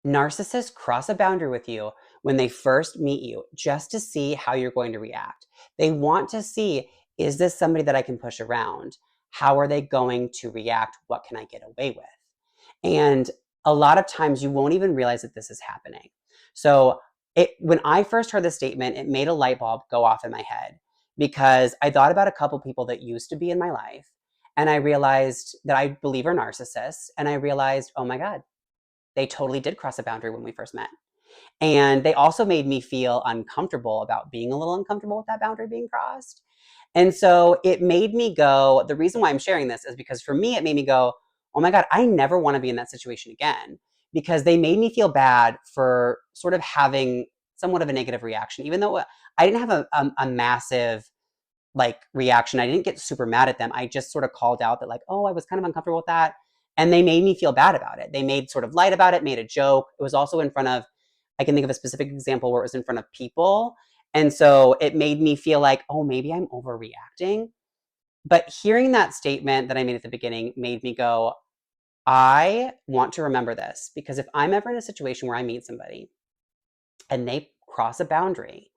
Narcissists cross a boundary with you when they first meet you just to see how you're going to react. They want to see, is this somebody that I can push around? How are they going to react? What can I get away with? And a lot of times you won't even realize that this is happening. So when I first heard this statement, it made a light bulb go off in my head because I thought about a couple people that used to be in my life. And I realized that I believe are narcissists. And I realized, oh my God, they totally did cross a boundary when we first met. And they also made me feel uncomfortable about being a little uncomfortable with that boundary being crossed. And so it made me go, the reason why I'm sharing this is because for me, it made me go, oh my God, I never want to be in that situation again because they made me feel bad for sort of having somewhat of a negative reaction, even though I didn't have a massive reaction. I didn't get super mad at them. I just sort of called out that oh, I was kind of uncomfortable with that. And they made me feel bad about it. They made sort of light about it, made a joke. It was also in front of, I can think of a specific example where it was in front of people. And so it made me feel like, oh, maybe I'm overreacting. But hearing that statement that I made at the beginning made me go, I want to remember this because if I'm ever in a situation where I meet somebody and they cross a boundary,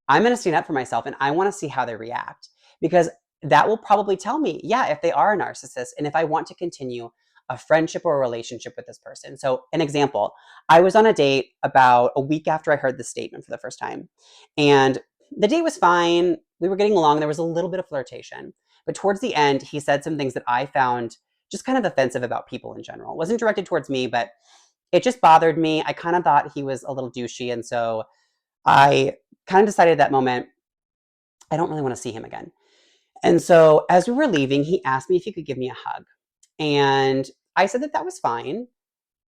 I'm going to stand up for myself and I want to see how they react because that will probably tell me, yeah, if they are a narcissist and if I want to continue a friendship or a relationship with this person. So, an example, I was on a date about a week after I heard this statement for the first time. And the date was fine. We were getting along. There was a little bit of flirtation. But towards the end, he said some things that I found just kind of offensive about people in general. It wasn't directed towards me, but it just bothered me. I kind of thought he was a little douchey. And so I kind of decided at that moment, I don't really want to see him again. And so as we were leaving, he asked me if he could give me a hug. And I said that that was fine.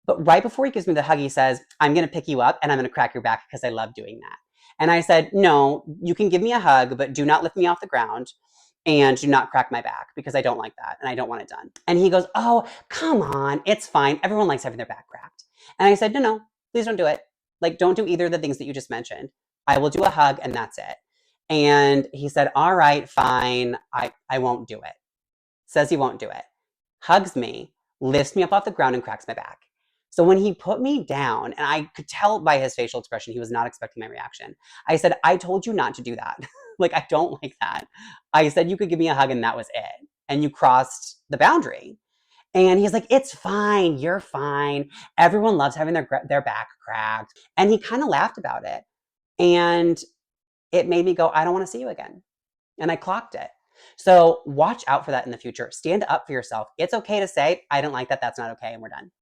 But right before he gives me the hug, he says, I'm going to pick you up and I'm going to crack your back because I love doing that. And I said, no, you can give me a hug, but do not lift me off the ground and do not crack my back because I don't like that and I don't want it done. And he goes, oh, come on. It's fine. Everyone likes having their back cracked. And I said, no, no, please don't do it. Don't do either of the things that you just mentioned. I will do a hug and that's it. And he said, all right, fine. I won't do it. Says he won't do it. Hugs me, lifts me up off the ground and cracks my back. So when he put me down, and I could tell by his facial expression, he was not expecting my reaction. I said, I told you not to do that. I don't like that. I said, you could give me a hug and that was it. And you crossed the boundary. And he's like, it's fine. You're fine. Everyone loves having their back cracked. And he kind of laughed about it. And it made me go, I don't want to see you again. And I clocked it. So watch out for that in the future. Stand up for yourself. It's okay to say, I don't like that. That's not okay. And we're done.